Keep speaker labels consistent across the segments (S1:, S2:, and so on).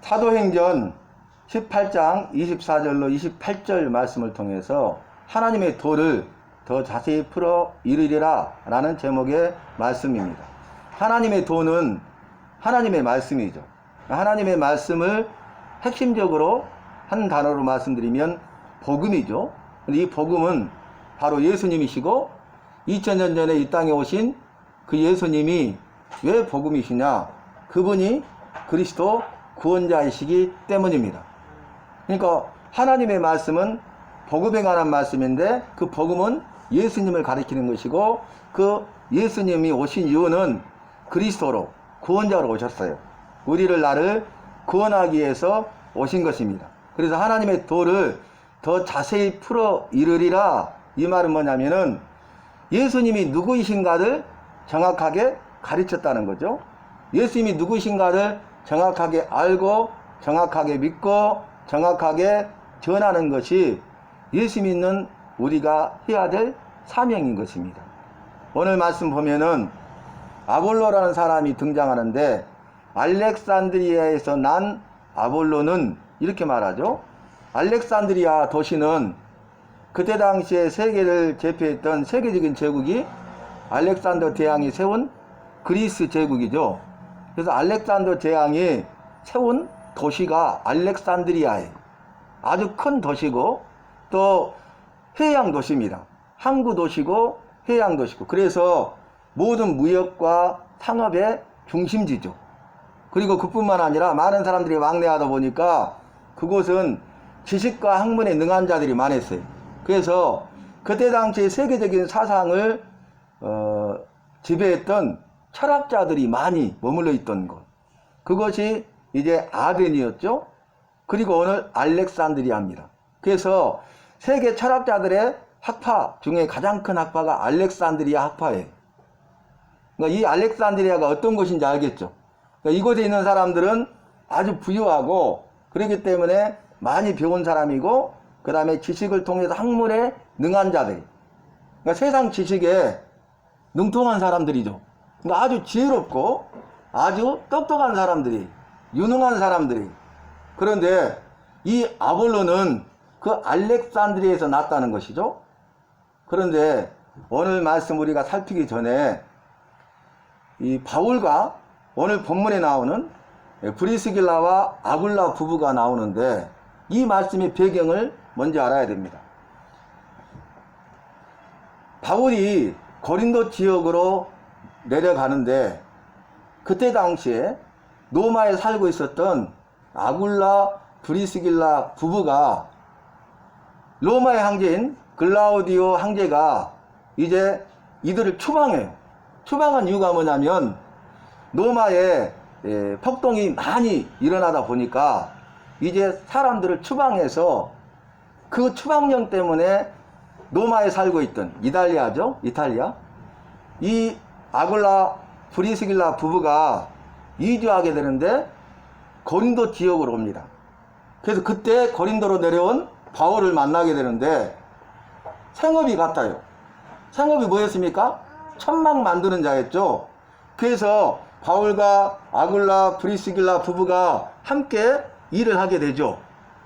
S1: 사도행전 18장 24절로 28절 말씀을 통해서 하나님의 도를 더 자세히 풀어 이르리라 라는 제목의 말씀입니다. 하나님의 도는 하나님의 말씀이죠. 하나님의 말씀을 핵심적으로 한 단어로 말씀드리면 복음이죠. 근데 이 복음은 바로 예수님이시고 2000년 전에 이 땅에 오신 그 예수님이 왜 복음이시냐? 그분이 그리스도 구원자이시기 때문입니다. 그러니까 하나님의 말씀은 복음에 관한 말씀인데 그 복음은 예수님을 가리키는 것이고 그 예수님이 오신 이유는 그리스도로 구원자로 오셨어요. 우리를 나를 구원하기 위해서 오신 것입니다. 그래서 하나님의 도를 더 자세히 풀어 이르리라, 이 말은 뭐냐면은 예수님이 누구이신가를 정확하게 가르쳤다는 거죠. 예수님이 누구이신가를 정확하게 알고 정확하게 믿고 정확하게 전하는 것이 예수 믿는 우리가 해야 될 사명인 것입니다. 오늘 말씀 보면은 아볼로라는 사람이 등장하는데 알렉산드리아에서 난 아볼로는 이렇게 말하죠. 알렉산드리아 도시는 그때 당시에 세계를 제패했던 세계적인 제국이 알렉산더 대왕이 세운 그리스 제국이죠. 그래서 알렉산더 대왕이 세운 도시가 알렉산드리아에 아주 큰 도시고 또 해양 도시입니다. 항구 도시고 해양 도시고, 그래서 모든 무역과 상업의 중심지죠. 그리고 그뿐만 아니라 많은 사람들이 왕래하다 보니까 그곳은 지식과 학문에 능한 자들이 많았어요. 그래서 그때 당시 세계적인 사상을 지배했던 철학자들이 많이 머물러 있던 곳, 그것이 이제 아덴이었죠. 그리고 오늘 알렉산드리아입니다. 그래서 세계 철학자들의 학파 중에 가장 큰 학파가 알렉산드리아 학파예요. 그러니까 이 알렉산드리아가 어떤 곳인지 알겠죠. 그러니까 이곳에 있는 사람들은 아주 부유하고 그렇기 때문에 많이 배운 사람이고 그 다음에 지식을 통해서 학문에 능한 자들, 그러니까 세상 지식에 능통한 사람들이죠. 그러니까 아주 지혜롭고 아주 똑똑한 사람들이, 유능한 사람들이. 그런데 이 아볼로는 그 알렉산드리아에서 났다는 것이죠. 그런데 오늘 말씀 우리가 살피기 전에 이 바울과 오늘 본문에 나오는 브리스길라와 아굴라 부부가 나오는데 이 말씀의 배경을 먼저 알아야 됩니다. 바울이 고린도 지역으로 내려가는데 그때 당시에 로마에 살고 있었던 아굴라 브리스길라 부부가 로마의 황제인 글라우디오 황제가 이제 이들을 추방해요. 추방한 이유가 뭐냐면 로마에 폭동이 많이 일어나다 보니까 이제 사람들을 추방해서 그 추방령 때문에 로마에 살고 있던 이탈리아죠. 이탈리아. 이 아굴라 브리스길라 부부가 이주하게 되는데 고린도 지역으로 옵니다. 그래서 그때 고린도로 내려온 바울을 만나게 되는데 생업이 같아요. 생업이 뭐였습니까? 천막 만드는 자였죠. 그래서 바울과 아굴라 브리스길라 부부가 함께 일을 하게 되죠.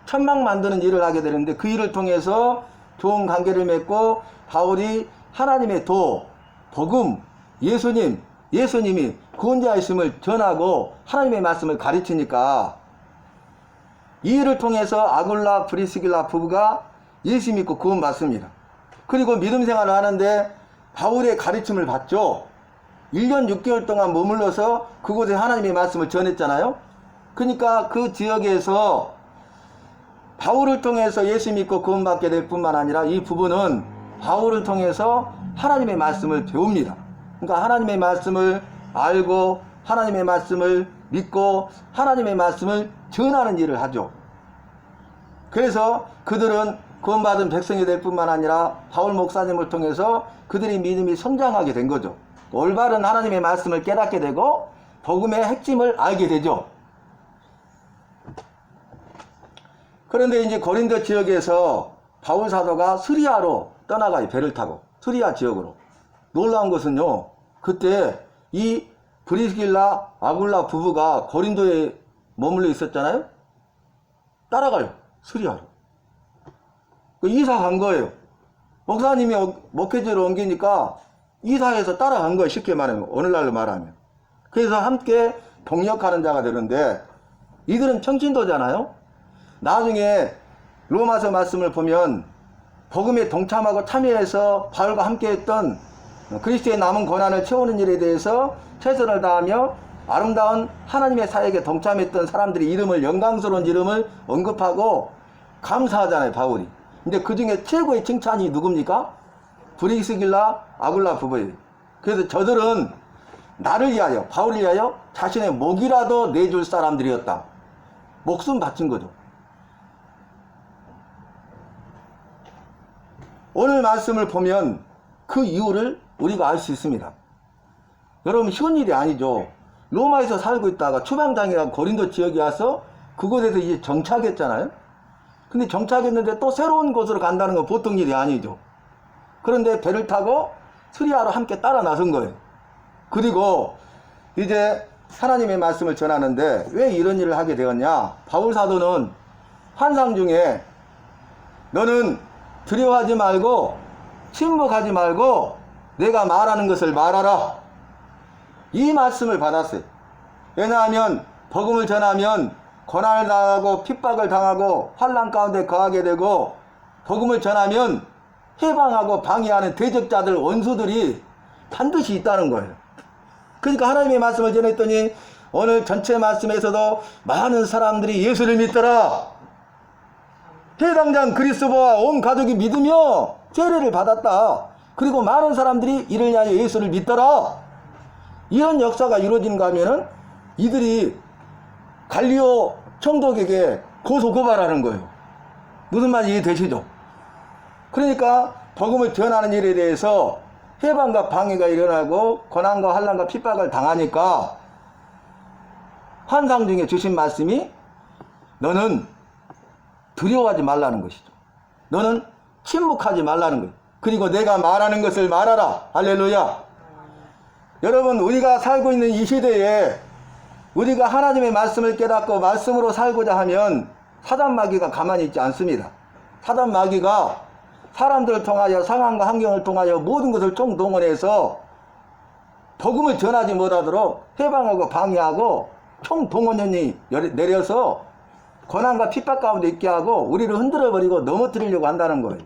S1: 천막 만드는 일을 하게 되는데 그 일을 통해서 좋은 관계를 맺고 바울이 하나님의 도, 복음, 예수님이 구원자이심을 전하고 하나님의 말씀을 가르치니까 이 일을 통해서 아굴라 브리스길라 부부가 예수 믿고 구원 받습니다. 그리고 믿음 생활을 하는데 바울의 가르침을 받죠. 1년 6개월 동안 머물러서 그곳에 하나님의 말씀을 전했잖아요. 그러니까 그 지역에서 바울을 통해서 예수 믿고 구원 받게 될 뿐만 아니라 이 부부는 바울을 통해서 하나님의 말씀을 배웁니다. 그러니까 하나님의 말씀을 알고 하나님의 말씀을 믿고 하나님의 말씀을 전하는 일을 하죠. 그래서 그들은 구원받은 백성이 될 뿐만 아니라 바울 목사님을 통해서 그들의 믿음이 성장하게 된 거죠. 올바른 하나님의 말씀을 깨닫게 되고 복음의 핵심을 알게 되죠. 그런데 이제 고린도 지역에서 바울 사도가 스리아로 떠나가요. 배를 타고 스리아 지역으로. 놀라운 것은요, 그때 이 브리스길라 아굴라 부부가 고린도에 머물러 있었잖아요. 따라가요. 수리하러. 이사 간 거예요. 목사님이 목회지로 옮기니까 이사해서 따라간 거예요. 쉽게 말하면. 오늘날로 말하면. 그래서 함께 동역하는 자가 되는데 이들은 청신도잖아요. 나중에 로마서 말씀을 보면 복음에 동참하고 참여해서 바울과 함께했던 그리스도의 남은 고난을 채우는 일에 대해서 최선을 다하며 아름다운 하나님의 사역에 동참했던 사람들의 이름을, 영광스러운 이름을 언급하고 감사하잖아요, 바울이. 근데 그 중에 최고의 칭찬이 누굽니까? 브리스길라 아굴라 부부예요. 그래서 저들은 나를 위하여, 바울을 위하여 자신의 목이라도 내줄 사람들이었다. 목숨 바친 거죠. 오늘 말씀을 보면 그 이유를 우리가 알 수 있습니다. 여러분, 쉬운 일이 아니죠. 로마에서 살고 있다가 추방당해가 고린도 지역에 와서 그곳에서 이제 정착했잖아요. 근데 정착했는데 또 새로운 곳으로 간다는 건 보통 일이 아니죠. 그런데 배를 타고 수리아로 함께 따라 나선 거예요. 그리고 이제 하나님의 말씀을 전하는데 왜 이런 일을 하게 되었냐? 바울 사도는 환상 중에 너는 두려워하지 말고 침묵하지 말고 내가 말하는 것을 말하라. 이 말씀을 받았어요. 왜냐하면 복음을 전하면 고난을 당하고 핍박을 당하고 환난 가운데 거하게 되고 복음을 전하면 해방하고 방해하는 대적자들, 원수들이 반드시 있다는 거예요. 그러니까 하나님의 말씀을 전했더니 오늘 전체 말씀에서도 많은 사람들이 예수를 믿더라. 해당장 그리스도와 온 가족이 믿으며 세례를 받았다. 그리고 많은 사람들이 이를 위하여 예수를 믿더라. 이런 역사가 이루어진가 하면은 이들이 갈리오 총독에게 고소고발하는 거예요. 무슨 말인지 이해되시죠? 그러니까 복음을 전하는 일에 대해서 해방과 방해가 일어나고 고난과 환난과 핍박을 당하니까 환상 중에 주신 말씀이 너는 두려워하지 말라는 것이죠. 너는 침묵하지 말라는 거예요. 그리고 내가 말하는 것을 말하라. 할렐루야. 여러분, 우리가 살고 있는 이 시대에 우리가 하나님의 말씀을 깨닫고 말씀으로 살고자 하면 사단 마귀가 가만히 있지 않습니다. 사단 마귀가 사람들을 통하여 상황과 환경을 통하여 모든 것을 총동원해서 복음을 전하지 못하도록 해방하고 방해하고 총동원연이 내려서 고난과 핍박 가운데 있게 하고 우리를 흔들어버리고 넘어뜨리려고 한다는 거예요.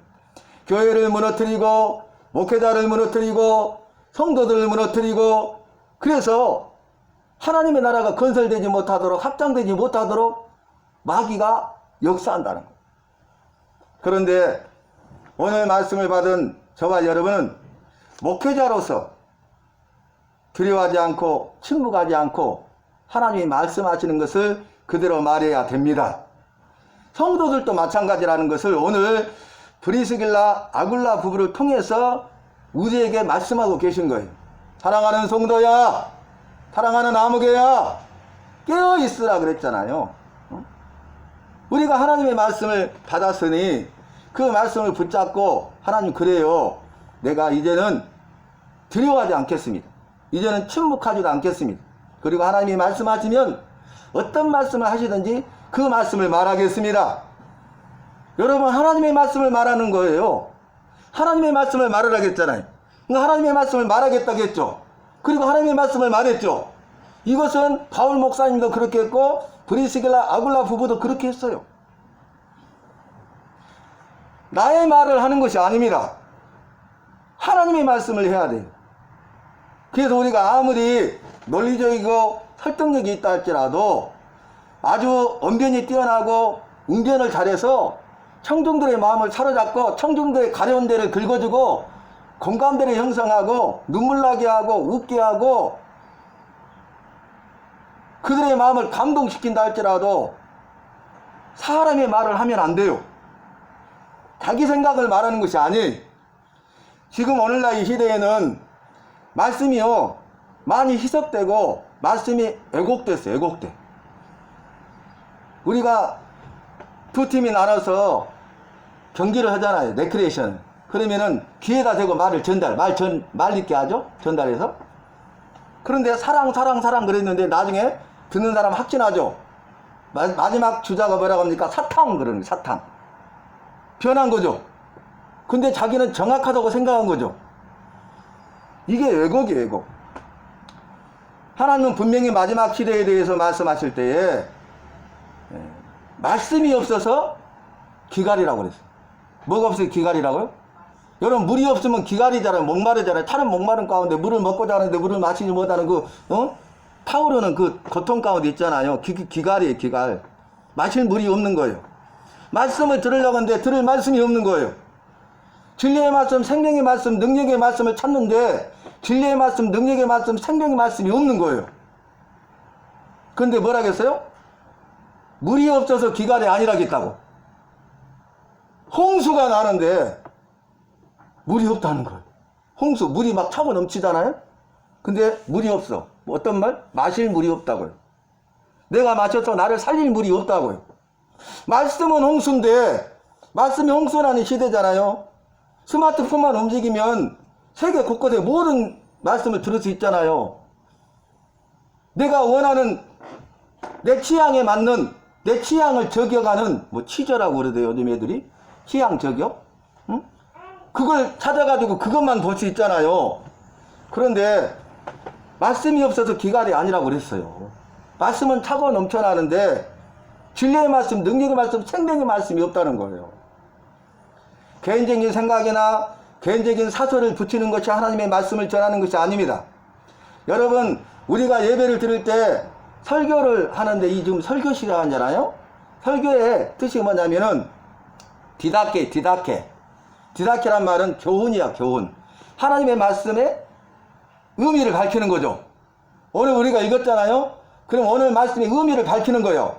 S1: 교회를 무너뜨리고 목회자를 무너뜨리고 성도들을 무너뜨리고 그래서 하나님의 나라가 건설되지 못하도록 확장되지 못하도록 마귀가 역사한다는 거예요. 그런데 오늘 말씀을 받은 저와 여러분은 목회자로서 두려워하지 않고 침묵하지 않고 하나님이 말씀하시는 것을 그대로 말해야 됩니다. 성도들도 마찬가지라는 것을 오늘 브리스길라 아굴라 부부를 통해서 우리에게 말씀하고 계신 거예요. 사랑하는 성도야, 사랑하는 아무개야, 깨어있으라 그랬잖아요. 우리가 하나님의 말씀을 받았으니 그 말씀을 붙잡고 하나님 그래요. 내가 이제는 두려워하지 않겠습니다. 이제는 침묵하지도 않겠습니다. 그리고 하나님이 말씀하시면 어떤 말씀을 하시든지 그 말씀을 말하겠습니다. 여러분, 하나님의 말씀을 말하는 거예요. 하나님의 말씀을 말하라겠잖아요. 하나님의 말씀을 말하겠다고 했죠. 그리고 하나님의 말씀을 말했죠. 이것은 바울 목사님도 그렇게 했고 브리스길라 아굴라 부부도 그렇게 했어요. 나의 말을 하는 것이 아닙니다. 하나님의 말씀을 해야 돼요. 그래서 우리가 아무리 논리적이고 설득력이 있다 할지라도 아주 언변이 뛰어나고 응변을 잘해서 청중들의 마음을 사로잡고 청중들의 가려운 데를 긁어주고 공감대를 형성하고 눈물 나게 하고 웃게 하고 그들의 마음을 감동시킨다 할지라도 사람의 말을 하면 안 돼요. 자기 생각을 말하는 것이 아니에요. 지금 오늘날 이 시대에는 말씀이요 많이 희석되고 말씀이 왜곡됐어요. 왜곡돼. 우리가 두 팀이 나눠서 경기를 하잖아요. 레크레이션. 그러면은 귀에다 대고 말을 말 있게 하죠. 전달해서. 그런데 사랑 그랬는데 나중에 듣는 사람 확신하죠. 마지막 주자가 뭐라고 합니까? 사탕 그러는 거예요. 사탕. 변한 거죠. 근데 자기는 정확하다고 생각한 거죠. 이게 왜곡이에요, 왜곡. 하나님은 분명히 마지막 시대에 대해서 말씀하실 때에 말씀이 없어서 기갈이라고 그랬어요. 뭐가 없어요? 기갈이라고요? 여러분, 물이 없으면 기갈이잖아요. 목마르잖아요. 타는 목마른 가운데 물을 먹고 자는데 물을 마시지 못하는 타오르는 그 고통 가운데 있잖아요. 기갈이에요, 기갈. 마실 물이 없는 거예요. 말씀을 들으려고 하는데 들을 말씀이 없는 거예요. 진리의 말씀, 생명의 말씀, 능력의 말씀을 찾는데 진리의 말씀, 능력의 말씀, 생명의 말씀이 없는 거예요. 근데 뭐라겠어요? 물이 없어서 기갈이 아니라겠다고. 홍수가 나는데 물이 없다는 거예요. 홍수, 물이 막 차고 넘치잖아요? 근데 물이 없어. 어떤 말? 마실 물이 없다고요. 내가 마셔서 나를 살릴 물이 없다고요. 말씀은 홍수인데, 말씀이 홍수라는 시대잖아요. 스마트폰만 움직이면 세계 곳곳에 모든 말씀을 들을 수 있잖아요. 내가 원하는 내 취향에 맞는, 내 취향을 저격하는, 취저라고 그러대요, 요즘 애들이. 취향 저격? 응? 그걸 찾아가지고 그것만 볼 수 있잖아요. 그런데 말씀이 없어서 기갈이 아니라고 그랬어요. 말씀은 차고 넘쳐나는데 진리의 말씀, 능력의 말씀, 생명의 말씀이 없다는 거예요. 개인적인 생각이나 개인적인 사설을 붙이는 것이 하나님의 말씀을 전하는 것이 아닙니다. 여러분, 우리가 예배를 드릴 때 설교를 하는데 이 지금 설교 시간이잖아요. 설교의 뜻이 뭐냐면은 디다케란 말은 교훈이야, 교훈. 하나님의 말씀의 의미를 밝히는 거죠. 오늘 우리가 읽었잖아요. 그럼 오늘 말씀의 의미를 밝히는 거예요.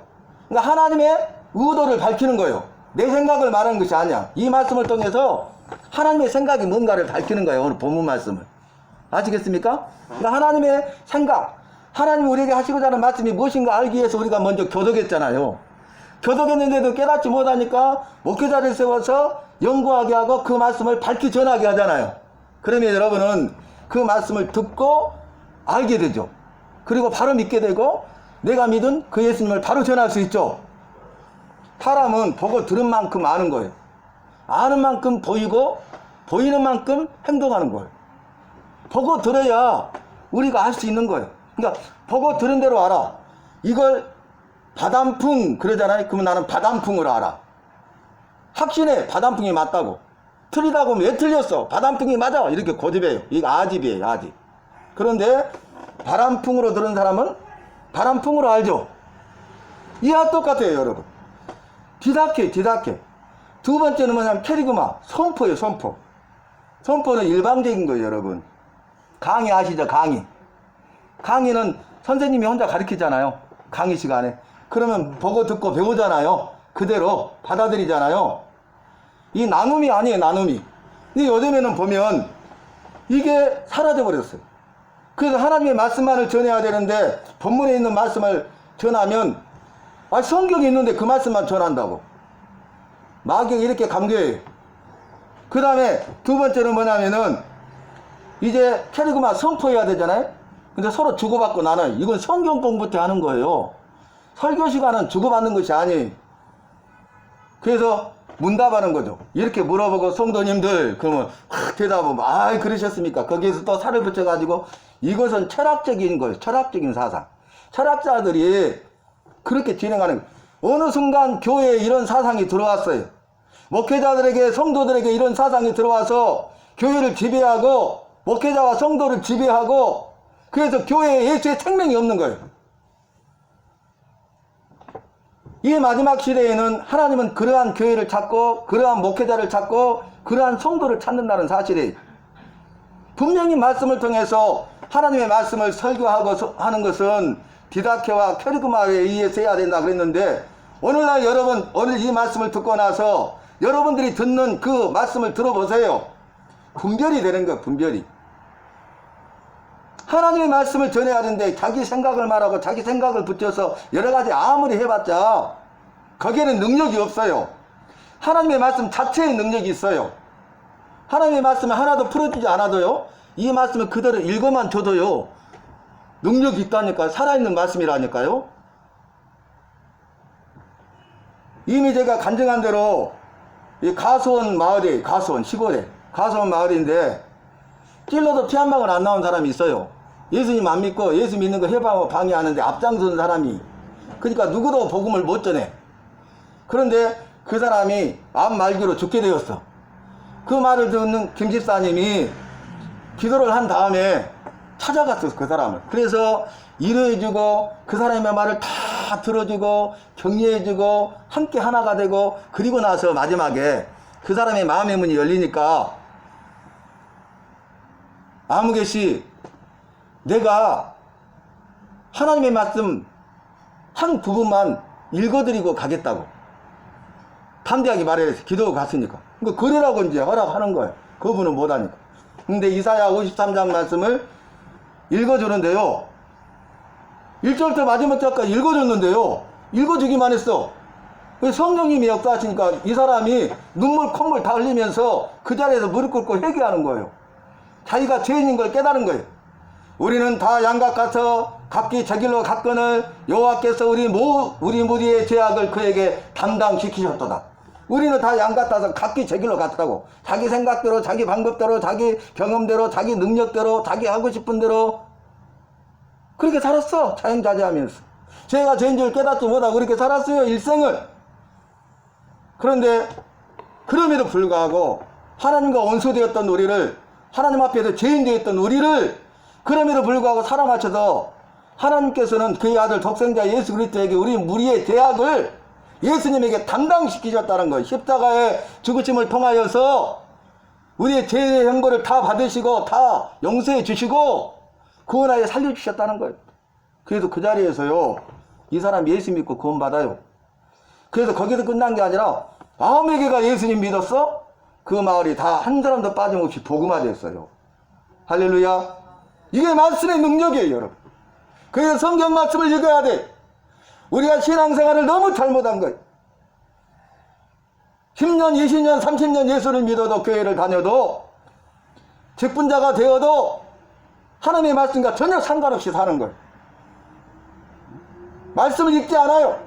S1: 그러니까 하나님의 의도를 밝히는 거예요. 내 생각을 말하는 것이 아니야. 이 말씀을 통해서 하나님의 생각이 뭔가를 밝히는 거예요. 오늘 본문 말씀을. 아시겠습니까? 그러니까 하나님의 생각, 하나님이 우리에게 하시고자 하는 말씀이 무엇인가 알기 위해서 우리가 먼저 교독했잖아요. 교독했는데도 깨닫지 못하니까 목회자를 세워서 연구하게 하고 그 말씀을 밝히 전하게 하잖아요. 그러면 여러분은 그 말씀을 듣고 알게 되죠. 그리고 바로 믿게 되고 내가 믿은 그 예수님을 바로 전할 수 있죠. 사람은 보고 들은 만큼 아는 거예요. 아는 만큼 보이고 보이는 만큼 행동하는 거예요. 보고 들어야 우리가 알 수 있는 거예요. 그러니까 보고 들은 대로 알아. 이걸 바람풍 그러잖아요. 그러면 나는 바람풍으로 알아. 확신해. 바람풍이 맞다고. 틀리다고 하면 왜 틀렸어? 바람풍이 맞아. 이렇게 고집해요. 이거 아집이에요. 아집. 그런데 바람풍으로 들은 사람은 바람풍으로 알죠. 이와 똑같아요, 여러분. 디다케. 두 번째는 뭐냐면 캐리그마. 선포예요, 선포. 선포는 일방적인 거예요, 여러분. 강의 아시죠? 강의는 선생님이 혼자 가르치잖아요. 강의 시간에. 그러면 보고 듣고 배우잖아요. 그대로 받아들이잖아요. 이 나눔이 아니에요, 나눔이. 근데 요즘에는 보면 이게 사라져 버렸어요. 그래서 하나님의 말씀만을 전해야 되는데 본문에 있는 말씀을 전하면 성경이 있는데 그 말씀만 전한다고. 마귀가 이렇게 감겨요. 그 다음에 두 번째는 뭐냐면은 이제 캐리그마 선포해야 되잖아요. 근데 서로 주고받고 나눠요. 이건 성경 공부 때 하는 거예요. 설교 시간은 주고받는 것이 아니에요. 그래서 문답하는 거죠. 이렇게 물어보고 성도님들 그러면 대답하면 그러셨습니까? 거기에서 또 살을 붙여가지고 이것은 철학적인 거예요. 철학적인 사상. 철학자들이 그렇게 진행하는 거예요. 어느 순간 교회에 이런 사상이 들어왔어요. 목회자들에게 성도들에게 이런 사상이 들어와서 교회를 지배하고 목회자와 성도를 지배하고 그래서 교회에 예수의 생명이 없는 거예요. 이 마지막 시대에는 하나님은 그러한 교회를 찾고 그러한 목회자를 찾고 그러한 성도를 찾는다는 사실이에요. 분명히 말씀을 통해서 하나님의 말씀을 설교하고 하는 것은 디다케와 캐리그마에 의해서 해야 된다 그랬는데 오늘날 여러분 오늘 이 말씀을 듣고 나서 여러분들이 듣는 그 말씀을 들어보세요. 분별이 되는 거예요. 분별이. 하나님의 말씀을 전해야 하는데 자기 생각을 말하고 자기 생각을 붙여서 여러 가지 아무리 해봤자 거기에는 능력이 없어요. 하나님의 말씀 자체의 능력이 있어요. 하나님의 말씀을 하나도 풀어주지 않아도요. 이 말씀을 그대로 읽어만 줘도요. 능력이 있다니까요. 살아있는 말씀이라니까요. 이미 제가 간증한 대로 이 가수원 마을이, 가수원 시골에 가수원 마을인데 찔러도 피 한 방울 안 나온 사람이 있어요. 예수님 안 믿고 예수 믿는 거 해방하고 방해하는데 앞장서는 사람이. 그러니까 누구도 복음을 못 전해. 그런데 그 사람이 암 말기로 죽게 되었어. 그 말을 듣는 김 집사님이 기도를 한 다음에 찾아갔어, 그 사람을. 그래서 위로해주고 그 사람의 말을 다 들어주고 격려해주고 함께 하나가 되고, 그리고 나서 마지막에 그 사람의 마음의 문이 열리니까 아무개씨, 내가 하나님의 말씀 한 부분만 읽어드리고 가겠다고 담대하게 말해서 기도가 갔으니까. 그러니까 그러라고 이제 허락하는 거예요. 그분은 못하니까. 근데 이사야 53장 말씀을 읽어주는데요. 1절부터 마지막까지 읽어줬는데요. 읽어주기만 했어. 성령님이 역사하시니까 이 사람이 눈물 콧물 다 흘리면서 그 자리에서 무릎 꿇고 회개하는 거예요. 자기가 죄인인 걸 깨달은 거예요. 우리는 다 양각 같아 각기 제 길로 갔거늘 여호와께서 우리 무리의 죄악을 그에게 담당시키셨도다. 우리는 다 양 같아서 각기 제 길로 갔다고. 자기 생각대로, 자기 방법대로, 자기 경험대로, 자기 능력대로, 자기 하고 싶은 대로 그렇게 살았어. 자연자재하면서 죄가 죄인 줄 깨닫지 못하고 그렇게 살았어요, 일생을. 그런데 그럼에도 불구하고 하나님과 원수되었던 우리를, 하나님 앞에서 죄인 되었던 우리를 그럼에도 불구하고 사랑하셔서 하나님께서는 그의 아들 독생자 예수 그리스도에게 우리 무리의 죄악을 예수님에게 담당시키셨다는 거예요. 십자가의 죽으심을 통하여서 우리의 죄의 형벌을 다 받으시고 다 용서해 주시고 구원하여 살려주셨다는 거예요. 그래서 그 자리에서요, 이 사람 예수 믿고 구원 받아요. 그래서 거기서 끝난 게 아니라 9개가 예수님 믿었어? 그 마을이 다 한 사람도 빠짐없이 복음화 됐어요. 할렐루야. 이게 말씀의 능력이에요, 여러분. 그래서 성경 말씀을 읽어야 돼. 우리가 신앙생활을 너무 잘못한 거예요. 10년, 20년, 30년 예수를 믿어도, 교회를 다녀도, 직분자가 되어도 하나님의 말씀과 전혀 상관없이 사는 거예요. 말씀을 읽지 않아요.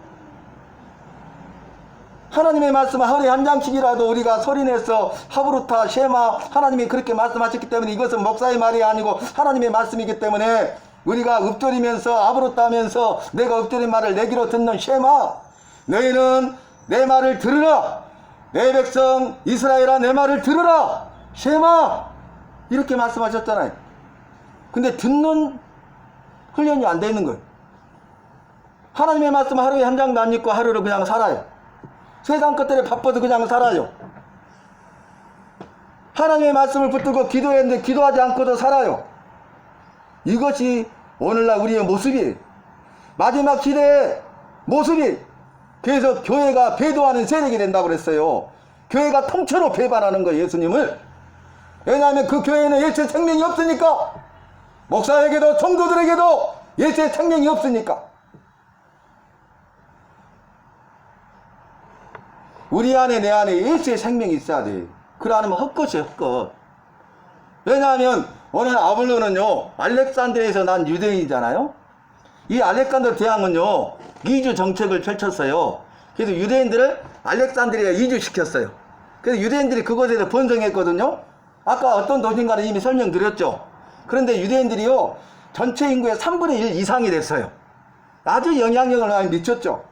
S1: 하나님의 말씀 하루에 한 장씩이라도 우리가 소리내서 하브루타, 쉐마, 하나님이 그렇게 말씀하셨기 때문에 이것은 목사의 말이 아니고 하나님의 말씀이기 때문에 우리가 읊조리면서 아브루타 하면서 내가 읊조린 말을 내 귀로 듣는 쉐마, 너희는 내 말을 들으라. 내 백성 이스라엘아, 내 말을 들으라. 쉐마, 이렇게 말씀하셨잖아요. 근데 듣는 훈련이 안 되는 거예요. 하나님의 말씀 하루에 한 장도 안 읽고 하루를 그냥 살아요. 세상 것들에 바빠도 그냥 살아요. 하나님의 말씀을 붙들고 기도했는데 기도하지 않고도 살아요. 이것이 오늘날 우리의 모습이에요. 마지막 시대의 모습이. 그래서 교회가 배도하는 세력이 된다고 그랬어요. 교회가 통째로 배반하는 거예요, 예수님을. 왜냐하면 그 교회는 예수의 생명이 없으니까. 목사에게도 성도들에게도 예수의 생명이 없으니까. 우리 안에 내 안에 예수의 생명이 있어야 돼. 그래 않으면 헛것이에요, 헛것. 왜냐하면 오늘 아볼로는요, 알렉산드리아에서 난 유대인이잖아요. 이 알렉산드리아 대왕은요, 이주 정책을 펼쳤어요. 그래서 유대인들을 알렉산드리아에 이주시켰어요. 그래서 유대인들이 그곳에서 번성했거든요. 아까 어떤 도시인가를 이미 설명드렸죠. 그런데 유대인들이요, 전체 인구의 3분의 1 이상이 됐어요. 아주 영향력을 많이 미쳤죠.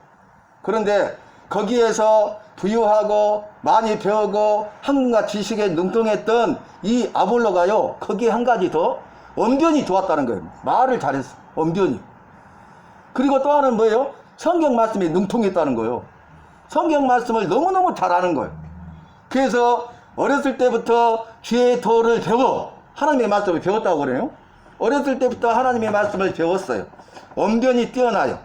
S1: 그런데 거기에서 부유하고 많이 배우고 학문과 지식에 능통했던 이 아볼로가요, 거기에 한 가지 더 언변이 좋았다는 거예요. 말을 잘했어, 언변이. 그리고 또 하나는 뭐예요? 성경 말씀에 능통했다는 거예요. 성경 말씀을 너무너무 잘 아는 거예요. 그래서 어렸을 때부터 주의 도를 배워 하나님의 말씀을 배웠다고 그래요. 어렸을 때부터 하나님의 말씀을 배웠어요. 언변이 뛰어나요.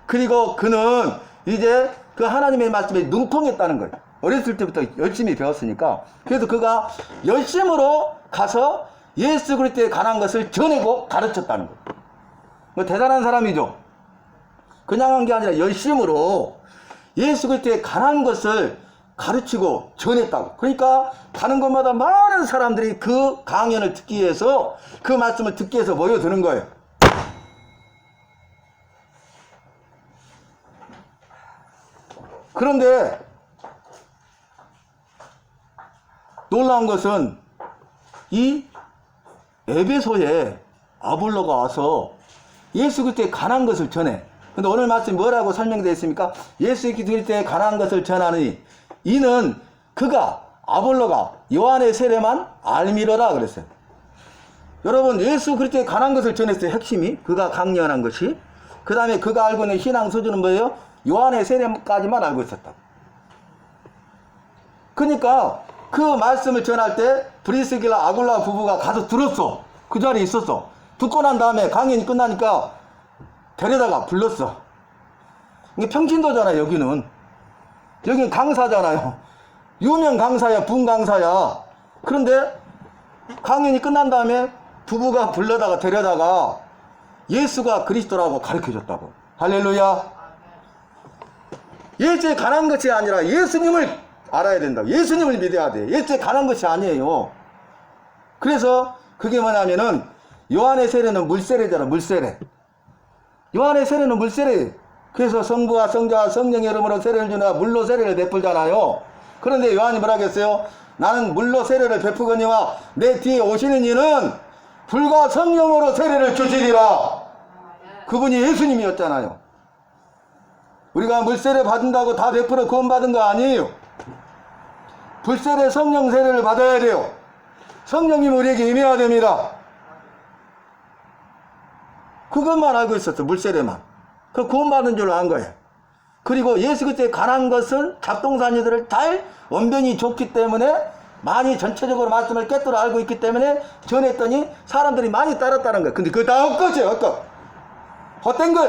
S1: 그리고 그는 이제 그 하나님의 말씀에 능통했다는 거예요. 어렸을 때부터 열심히 배웠으니까. 그래서 그가 열심으로 가서 예수 그리스도에 관한 것을 전하고 가르쳤다는 거예요. 뭐 대단한 사람이죠. 그냥 한 게 아니라 열심으로 예수 그리스도에 관한 것을 가르치고 전했다고. 그러니까 가는 곳마다 많은 사람들이 그 강연을 듣기 위해서, 그 말씀을 듣기 위해서 모여드는 거예요. 그런데 놀라운 것은 이 에베소에 아볼로가 와서 예수 그리스도의 가난한 것을 전해. 근데 오늘 말씀이 뭐라고 설명되어 있습니까? 예수 그리스도의 가난한 것을 전하니 이는 그가 아볼로가 요한의 세례만 알미러라 그랬어요. 여러분, 예수 그리스도의 가난한 것을 전했어요. 핵심이 그가 강연한 것이. 그 다음에 그가 알고 있는 신앙 수준은 뭐예요? 요한의 세례까지만 알고 있었다. 그러니까 그 말씀을 전할 때 브리스길라 아굴라 부부가 가서 들었어. 그 자리에 있었어. 듣고 난 다음에 강연이 끝나니까 데려다가 불렀어. 이게 평신도잖아요. 여기는 강사잖아요. 유명 강사야, 분 강사야. 그런데 강연이 끝난 다음에 부부가 불러다가 데려다가 예수가 그리스도라고 가르쳐줬다고. 할렐루야. 예수에 관한 것이 아니라 예수님을 알아야 된다. 예수님을 믿어야 돼. 예수에 관한 것이 아니에요. 그래서 그게 뭐냐면은 요한의 세례는 물세례잖아. 물세례. 요한의 세례는 물세례. 그래서 성부와 성자와 성령의 이름으로 세례를 주나 물로 세례를 베풀잖아요. 그런데 요한이 뭐라 했어요? 나는 물로 세례를 베푸거니와 내 뒤에 오시는 이는 불과 성령으로 세례를 주시리라. 그분이 예수님이었잖아요. 우리가 물세례 받는다고 다 100% 구원받은 거 아니에요. 불세례 성령 세례를 받아야 돼요. 성령님 우리에게 임해야 됩니다. 그것만 알고 있었어. 물세례만. 그 구원받은 줄로 안 거예요. 그리고 예수 그리스도에 관한 것은 잡동사니들을 잘 원변이 좋기 때문에 많이 전체적으로 말씀을 깨뜨려 알고 있기 때문에 전했더니 사람들이 많이 따랐다는 거예요. 근데 그거 다 헛것이에요. 헛것. 헛된 거,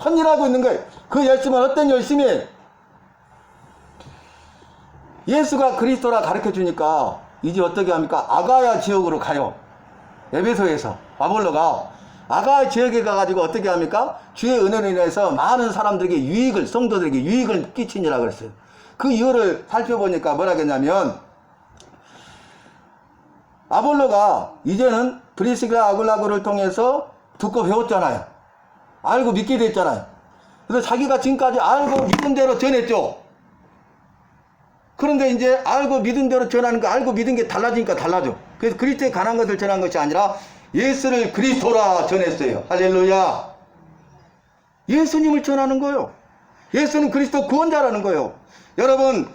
S1: 헛일하고 있는 거예요. 그 열심은 헛된 열심이에요. 예수가 그리스도라 가르쳐 주니까 이제 어떻게 합니까? 아가야 지역으로 가요. 에베소에서 아볼로가 아가야 지역에 가가지고 어떻게 합니까? 주의 은혜로 인해서 많은 사람들에게 유익을, 성도들에게 유익을 끼치니라 그랬어요. 그 이유를 살펴보니까 뭐라 했냐면 아볼로가 이제는 브리스길라 아굴라고를 통해서 듣고 배웠잖아요. 알고 믿게 됐잖아요. 그래서 자기가 지금까지 알고 믿은 대로 전했죠. 그런데 이제 알고 믿은 대로 전하는 거, 알고 믿은 게 달라지니까 달라져. 그래서 그리스도에 관한 것을 전한 것이 아니라 예수를 그리스도라 전했어요. 할렐루야. 예수님을 전하는 거예요. 예수는 그리스도 구원자라는 거예요. 여러분,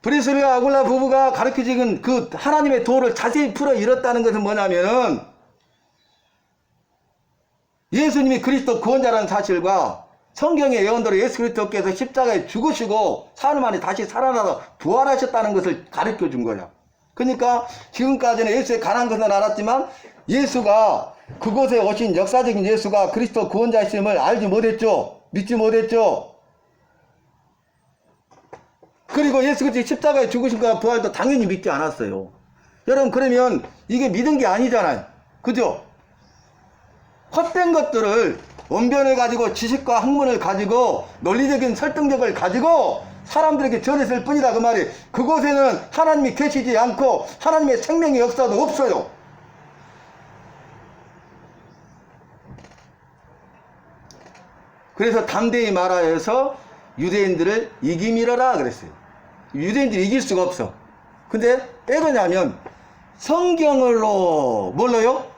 S1: 브리스길라 아굴라 부부가 가르쳐준 그 하나님의 도를 자세히 풀어 이뤘다는 것은 뭐냐면은 예수님이 그리스도 구원자라는 사실과 성경의 예언대로 예수 그리스도께서 십자가에 죽으시고 사흘 만에 다시 살아나서 부활하셨다는 것을 가르쳐 준 거야. 그러니까 지금까지는 예수에 관한 것은 알았지만 예수가 그곳에 오신 역사적인 예수가 그리스도 구원자이심을 알지 못했죠. 믿지 못했죠. 그리고 예수 그리스도 십자가에 죽으신 것과 부활도 당연히 믿지 않았어요. 여러분, 그러면 이게 믿은 게 아니잖아요. 그죠? 헛된 것들을 언변을 가지고 지식과 학문을 가지고 논리적인 설득력을 가지고 사람들에게 전했을 뿐이다 그 말이. 그곳에는 하나님이 계시지 않고 하나님의 생명의 역사도 없어요. 그래서 담대히 말하여 해서 유대인들을 이기밀어라 그랬어요. 유대인들이 이길 수가 없어. 근데 왜 그러냐면 성경으로 뭘로요?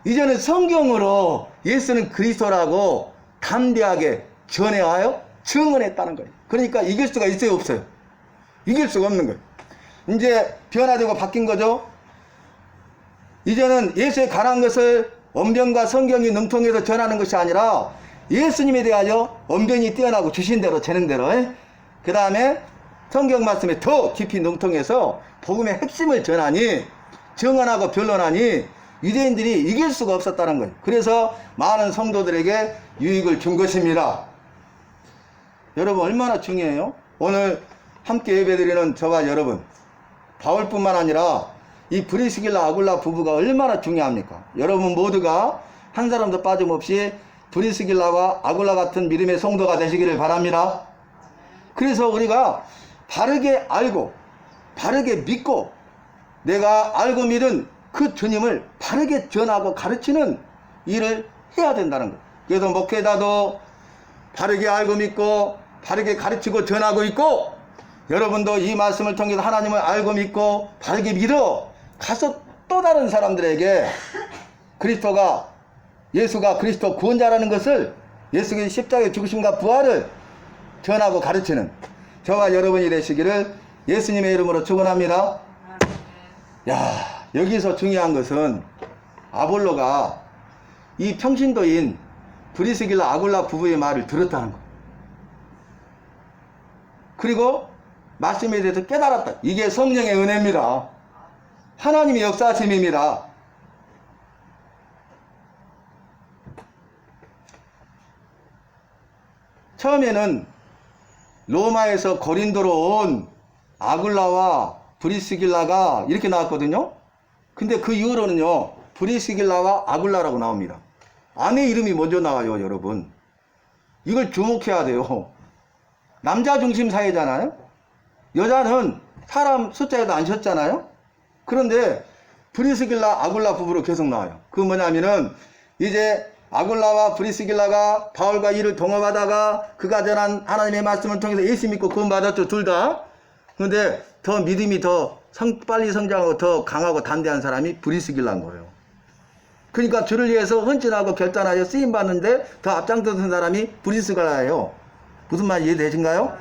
S1: 이제는 성경으로 예수는 그리스도라고 담대하게 전해와요 증언했다는 거예요. 그러니까 이길 수가 있어요 없어요? 이길 수가 없는 거예요. 이제 변화되고 바뀐 거죠. 이제는 예수에 관한 것을 언변과 성경이 능통해서 전하는 것이 아니라 예수님에 대하여 언변이 뛰어나고 주신 대로 재는 대로 그 다음에 성경 말씀에 더 깊이 능통해서 복음의 핵심을 전하니 증언하고 변론하니 유대인들이 이길 수가 없었다는 거예요. 그래서 많은 성도들에게 유익을 준 것입니다. 여러분, 얼마나 중요해요? 오늘 함께 예배드리는 저와 여러분, 바울뿐만 아니라 이 브리스길라 아굴라 부부가 얼마나 중요합니까? 여러분 모두가 한 사람도 빠짐없이 브리스길라와 아굴라 같은 믿음의 성도가 되시기를 바랍니다. 그래서 우리가 바르게 알고 바르게 믿고 내가 알고 믿은 그 주님을 바르게 전하고 가르치는 일을 해야 된다는 거예요. 그래서 목회자도 바르게 알고 믿고 바르게 가르치고 전하고 있고, 여러분도 이 말씀을 통해서 하나님을 알고 믿고 바르게 믿어 가서 또 다른 사람들에게 예수가 그리스도 구원자라는 것을, 예수의 십자가의 죽으심과 부활을 전하고 가르치는 저와 여러분이 되시기를 예수님의 이름으로 축원합니다. 야, 여기서 중요한 것은 아볼로가 이 평신도인 브리스길라 아굴라 부부의 말을 들었다는 거. 그리고 말씀에 대해서 깨달았다. 이게 성령의 은혜입니다. 하나님의 역사하심입니다. 처음에는 로마에서 고린도로 온 아굴라와 브리스길라가 이렇게 나왔거든요. 근데 그 이후로는요, 브리스길라와 아굴라라고 나옵니다. 아내 이름이 먼저 나와요, 여러분. 이걸 주목해야 돼요. 남자 중심 사회잖아요. 여자는 사람 숫자에도 안 셨잖아요. 그런데 브리스길라 아굴라 부부로 계속 나와요. 그 뭐냐면은 이제 아굴라와 브리스길라가 바울과 일을 동업하다가 그가 전한 하나님의 말씀을 통해서 예수 믿고 구원받았죠, 둘 다. 그런데 더 믿음이 더 빨리 성장하고 더 강하고 담대한 사람이 브리스길라인 거예요. 그러니까 주를 위해서 헌신하고 결단하여 쓰임받는데 더 앞장서는 사람이 브리스길라예요. 무슨 말인지 이해되신가요?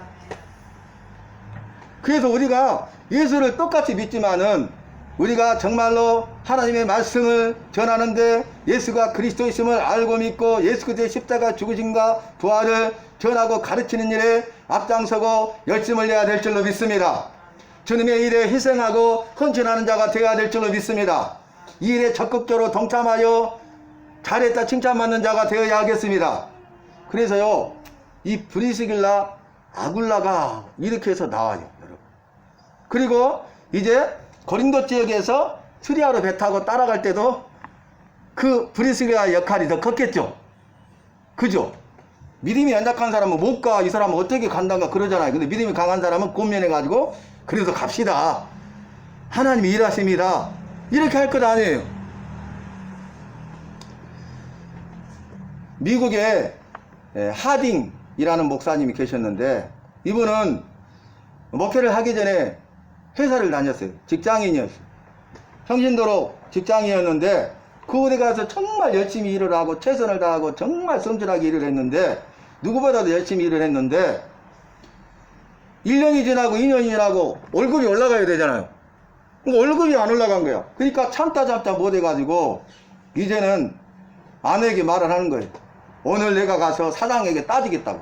S1: 그래서 우리가 예수를 똑같이 믿지만은 우리가 정말로 하나님의 말씀을 전하는데 예수가 그리스도이심을 알고 믿고 예수 그리스도의 십자가 죽으심과 부활을 전하고 가르치는 일에 앞장서고 열심을 내야 될 줄로 믿습니다. 주님의 일에 희생하고 헌신하는 자가 되어야 될 줄로 믿습니다. 이 일에 적극적으로 동참하여 잘했다 칭찬받는 자가 되어야 하겠습니다. 그래서요, 이 브리스길라 아굴라가 이렇게 해서 나와요, 여러분. 그리고 이제 고린도 지역에서 시리아로 배 타고 따라갈 때도 그 브리스길라 역할이 더 컸겠죠. 그죠? 믿음이 연약한 사람은 못 가. 이 사람은 어떻게 간다가 그러잖아요. 근데 믿음이 강한 사람은 권면해가지고 그래서 갑시다. 하나님이 일하십니다. 이렇게 할 것 아니에요. 미국에 하딩이라는 목사님이 계셨는데 이분은 목회를 하기 전에 회사를 다녔어요. 직장인이었어요. 평신도로 직장이었는데 그곳에 가서 정말 열심히 일을 하고 최선을 다하고 정말 성실하게 일을 했는데 누구보다도 열심히 일을 했는데 1년이 지나고 2년이 지나고 월급이 올라가야 되잖아요. 월급이 안 올라간 거야. 그러니까 참다 못해가지고 이제는 아내에게 말을 하는 거예요. 오늘 내가 가서 사장에게 따지겠다고.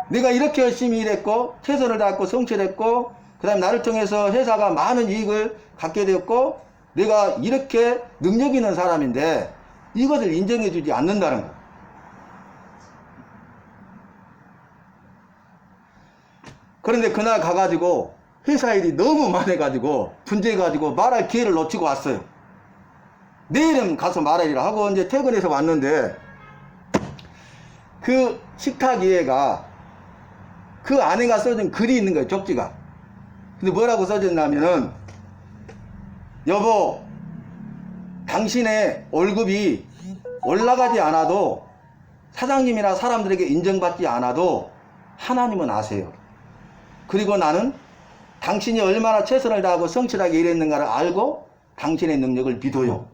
S1: 내가 이렇게 열심히 일했고 최선을 다했고 성실했고 그 다음에 나를 통해서 회사가 많은 이익을 갖게 되었고 내가 이렇게 능력 있는 사람인데 이것을 인정해 주지 않는다는 거예요. 그런데 그날 가가지고 회사 일이 너무 많아가지고 분주해가지고 말할 기회를 놓치고 왔어요. 내일은 가서 말하리라 하고 이제 퇴근해서 왔는데 그 식탁 위에가 그 아내가 써준 글이 있는 거예요, 쪽지가. 근데 뭐라고 써졌냐면은 여보, 당신의 월급이 올라가지 않아도 사장님이나 사람들에게 인정받지 않아도 하나님은 아세요. 그리고 나는 당신이 얼마나 최선을 다하고 성실하게 일했는가를 알고 당신의 능력을 믿어요.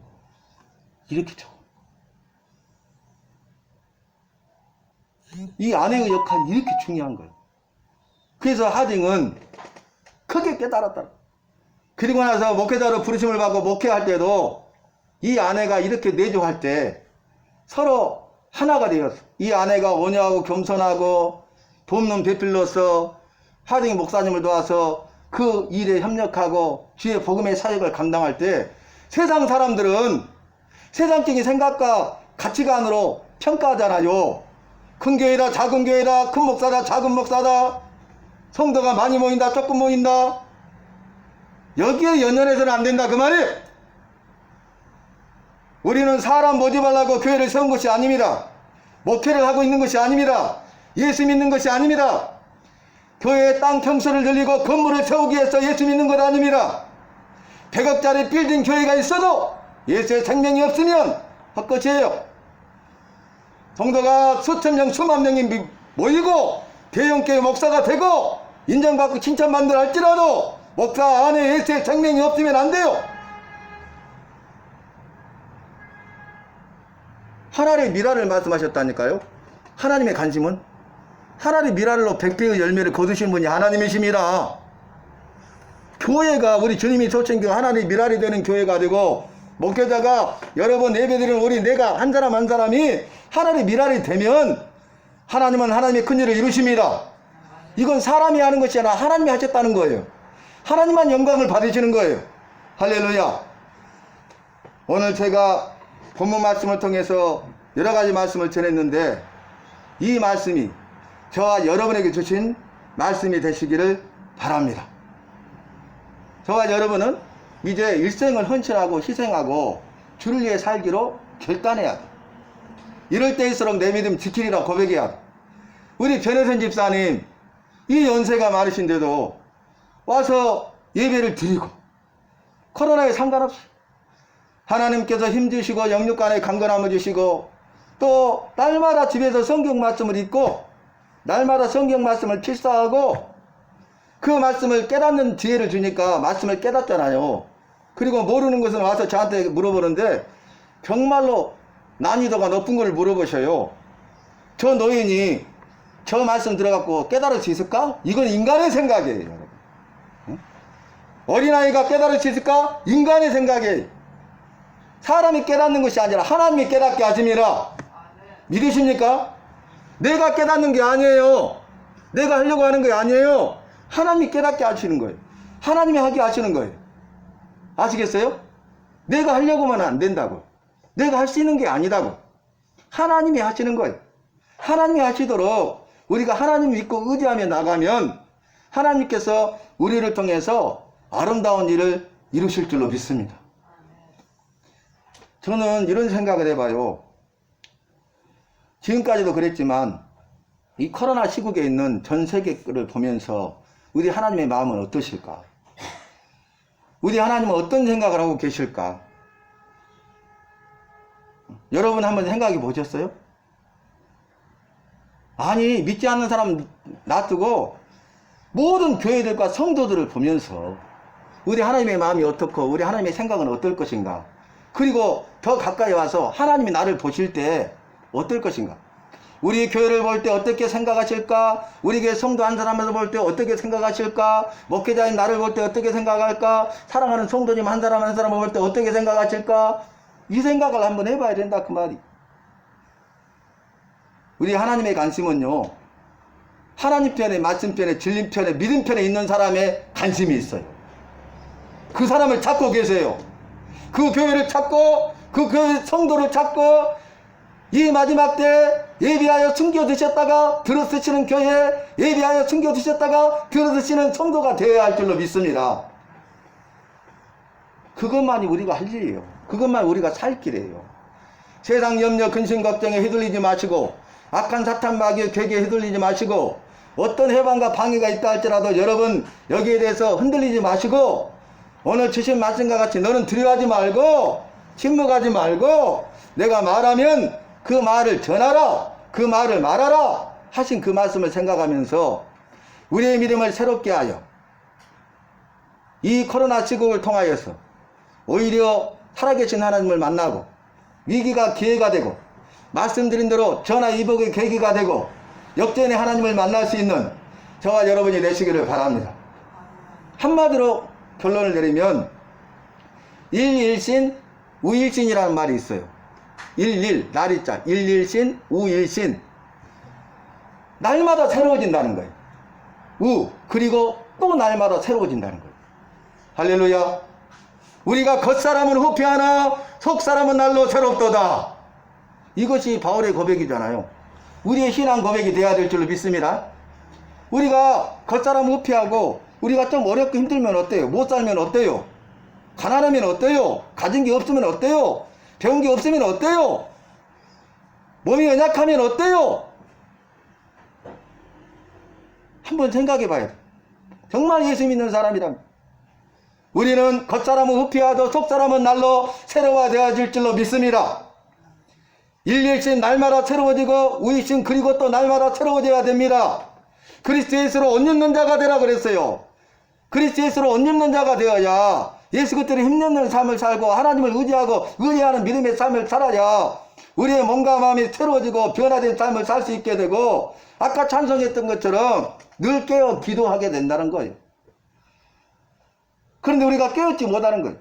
S1: 이렇게 쳐. 이 아내의 역할이 이렇게 중요한 거예요. 그래서 하딩은 크게 깨달았다. 그리고 나서 목회자로 부르심을 받고 목회할 때도 이 아내가 이렇게 내조할 때 서로 하나가 되었어. 이 아내가 온유하고 겸손하고 돕는 배필로서 하딩 목사님을 도와서 그 일에 협력하고 주의 복음의 사역을 감당할 때 세상 사람들은 세상적인 생각과 가치관으로 평가하잖아요. 큰 교회다 작은 교회다, 큰 목사다 작은 목사다, 성도가 많이 모인다 조금 모인다, 여기에 연연해서는 안 된다 그 말이에요. 우리는 사람 모집하려고 교회를 세운 것이 아닙니다. 목회를 하고 있는 것이 아닙니다. 예수 믿는 것이 아닙니다. 교회의 땅 평수를 늘리고 건물을 세우기 위해서 예수 믿는 것 아닙니다. 100억짜리 빌딩 교회가 있어도 예수의 생명이 없으면 헛것이에요. 성도가 수천 명 수만 명이 모이고 대형교회 목사가 되고 인정받고 칭찬받는다 할지라도 목사 안에 예수의 생명이 없으면 안 돼요. 하나님의 미랄을 말씀하셨다니까요. 하나님의 관심은 하나님의 미랄로 백배의 열매를 거두신 분이 하나님이십니다. 교회가 우리 주님이 초청교회 하나님의 미랄이 되는 교회가 되고 목회자가 여러 번 예배드리는 우리 내가 한 사람 한 사람이 하나님의 미랄이 되면 하나님은 하나님의 큰일을 이루십니다. 이건 사람이 하는 것이 아니라 하나님이 하셨다는 거예요. 하나님만 영광을 받으시는 거예요. 할렐루야. 오늘 제가 본문 말씀을 통해서 여러 가지 말씀을 전했는데 이 말씀이 저와 여러분에게 주신 말씀이 되시기를 바랍니다. 저와 여러분은 이제 일생을 헌신하고 희생하고 주를 위해 살기로 결단해야 돼. 이럴 때일수록 내 믿음 지키리라 고백해야 돼. 우리 변혜선 집사님 이 연세가 많으신데도 와서 예배를 드리고 코로나에 상관없이 하나님께서 힘주시고 영육간에 강건함을 주시고 또 날마다 집에서 성경 말씀을 읽고 날마다 성경 말씀을 필사하고 그 말씀을 깨닫는 지혜를 주니까 말씀을 깨닫잖아요. 그리고 모르는 것은 와서 저한테 물어보는데 정말로 난이도가 높은 걸 물어보셔요. 저 노인이 저 말씀 들어갖고 깨달을 수 있을까? 이건 인간의 생각이에요, 여러분. 응? 어린아이가 깨달을 수 있을까? 인간의 생각이에요. 사람이 깨닫는 것이 아니라 하나님이 깨닫게 하심이라. 믿으십니까? 내가 깨닫는 게 아니에요. 내가 하려고 하는 게 아니에요. 하나님이 깨닫게 하시는 거예요. 하나님이 하게 하시는 거예요. 아시겠어요? 내가 하려고만 안 된다고. 내가 할 수 있는 게 아니다고. 하나님이 하시는 거예요. 하나님이 하시도록 우리가 하나님 믿고 의지하며 나가면 하나님께서 우리를 통해서 아름다운 일을 이루실 줄로 믿습니다. 저는 이런 생각을 해봐요. 지금까지도 그랬지만 이 코로나 시국에 있는 전 세계를 보면서 우리 하나님의 마음은 어떠실까? 우리 하나님은 어떤 생각을 하고 계실까? 여러분 한번 생각해 보셨어요? 아니 믿지 않는 사람 놔두고 모든 교회들과 성도들을 보면서 우리 하나님의 마음이 어떻고 우리 하나님의 생각은 어떨 것인가? 그리고 더 가까이 와서 하나님이 나를 보실 때 어떨 것인가? 우리 교회를 볼 때 어떻게 생각하실까? 우리 교회 성도 한 사람을 볼 때 어떻게 생각하실까? 목회자인 나를 볼 때 어떻게 생각할까? 사랑하는 성도님 한 사람 한 사람을 볼 때 어떻게 생각하실까? 이 생각을 한번 해봐야 된다 그 말이. 우리 하나님의 관심은요, 하나님 편에, 말씀 편에, 진리 편에, 믿음 편에 있는 사람의 관심이 있어요. 그 사람을 찾고 계세요. 그 교회를 찾고 그 교회 성도를 찾고 이 마지막 때 예비하여 숨겨두셨다가 들어쓰시는 교회, 예비하여 숨겨두셨다가 들어쓰시는 성도가 되어야 할 줄로 믿습니다. 그것만이 우리가 할 일이에요. 그것만 우리가 살 길이에요. 세상 염려 근심 걱정에 휘둘리지 마시고 악한 사탄 마귀의 괴계에 휘둘리지 마시고 어떤 해방과 방해가 있다 할지라도 여러분 여기에 대해서 흔들리지 마시고 오늘 주신 말씀과 같이 너는 두려워하지 말고 침묵하지 말고 내가 말하면 그 말을 전하라, 그 말을 말하라 하신 그 말씀을 생각하면서 우리의 믿음을 새롭게 하여 이 코로나 시국을 통하여서 오히려 살아계신 하나님을 만나고 위기가 기회가 되고 말씀드린 대로 전화 이복의 계기가 되고 역전의 하나님을 만날 수 있는 저와 여러분이 되시기를 바랍니다. 한마디로 결론을 내리면 일일신 우일신이라는 말이 있어요. 일일 날일자 일일신 우일신 날마다 새로워진다는 거예요. 우 그리고 또 날마다 새로워진다는 거예요. 할렐루야. 우리가 겉사람은 후피하나 속사람은 날로 새롭도다. 이것이 바울의 고백이잖아요. 우리의 신앙 고백이 되어야 될 줄로 믿습니다. 우리가 겉사람은 후피하고 우리가 좀 어렵고 힘들면 어때요? 못 살면 어때요? 가난하면 어때요? 가진 게 없으면 어때요? 배운 게 없으면 어때요? 몸이 연약하면 어때요? 한번 생각해 봐요. 정말 예수 믿는 사람이라면 우리는 겉사람은 후피하도 속사람은 날로 새로워져질 줄로 믿습니다. 인류의심 날마다 새로워지고 우리심 그리고 또 날마다 새로워져야 됩니다. 그리스도 예수로 옷 입는 자가 되라 그랬어요. 그리스도 예수로 옷 입는 자가 되어야 예수 그대로 힘내는 삶을 살고 하나님을 의지하고 의뢰하는 믿음의 삶을 살아야 우리의 몸과 마음이 새로워지고 변화된 삶을 살 수 있게 되고 아까 찬송했던 것처럼 늘 깨어 기도하게 된다는 거예요. 그런데 우리가 깨어있지 못하는 거예요.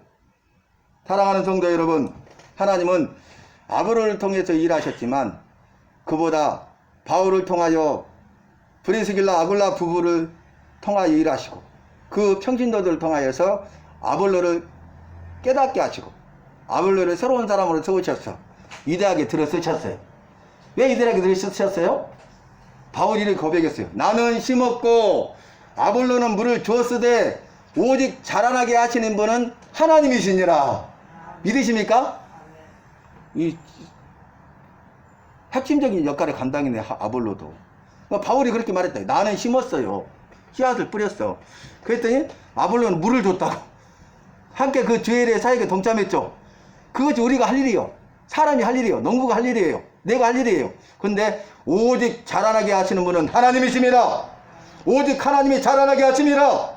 S1: 사랑하는 성도 여러분, 하나님은 아브로를 통해서 일하셨지만 그보다 바울을 통하여 브리스길라 아굴라 부부를 통하여 일하시고 그 평신도들을 통하여서 아볼로를 깨닫게 하시고 아볼로를 새로운 사람으로 세우셔서 위대하게 들어쓰셨어요. 왜 위대하게 들어쓰셨어요? 바울이 이를 고백했어요. 나는 심었고 아볼로는 물을 주었으되 오직 자라나게 하시는 분은 하나님이시니라. 믿으십니까? 이 핵심적인 역할을 감당했네, 아볼로도. 바울이 그렇게 말했다. 나는 심었어요. 씨앗을 뿌렸어. 그랬더니 아볼로는 물을 줬다고. 함께 그 주일의 사역에 동참했죠. 그것이 우리가 할 일이요. 사람이 할 일이요. 농부가 할 일이에요. 내가 할 일이에요. 근데 오직 자라나게 하시는 분은 하나님이십니다. 오직 하나님이 자라나게 하십니다.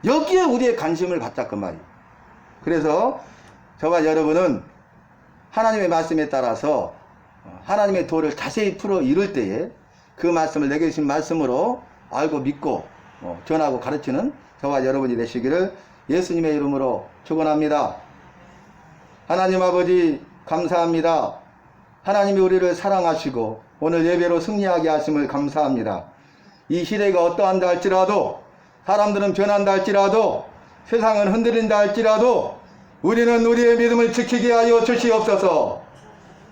S1: 여기에 우리의 관심을 갖자 그 말이에요. 그래서 저와 여러분은 하나님의 말씀에 따라서 하나님의 도를 자세히 풀어 이룰 때에 그 말씀을 내게 주신 말씀으로 알고 믿고 전하고 가르치는 저와 여러분이 되시기를 예수님의 이름으로 축원합니다. 하나님 아버지 감사합니다. 하나님이 우리를 사랑하시고 오늘 예배로 승리하게 하심을 감사합니다. 이 시대가 어떠한다 할지라도 사람들은 변한다 할지라도 세상은 흔들린다 할지라도 우리는 우리의 믿음을 지키게 하여 주시옵소서.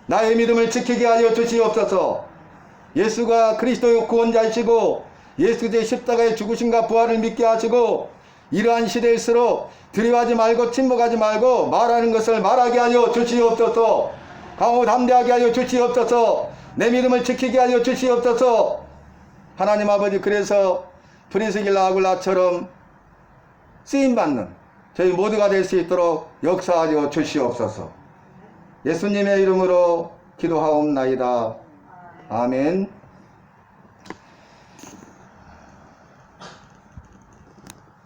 S1: 나의 믿음을 지키게 하여 주시옵소서. 예수가 그리스도의 구원자이시고 예수의 십자가의 죽으심과 부활을 믿게 하시고 이러한 시대일수록 두려워하지 말고 침묵하지 말고 말하는 것을 말하게 하여 주시옵소서. 강호 담대하게 하여 주시옵소서. 내 믿음을 지키게 하여 주시옵소서. 하나님 아버지, 그래서 브리스길라 아굴라처럼 쓰임받는 저희 모두가 될 수 있도록 역사하여 주시옵소서. 예수님의 이름으로 기도하옵나이다. 아멘.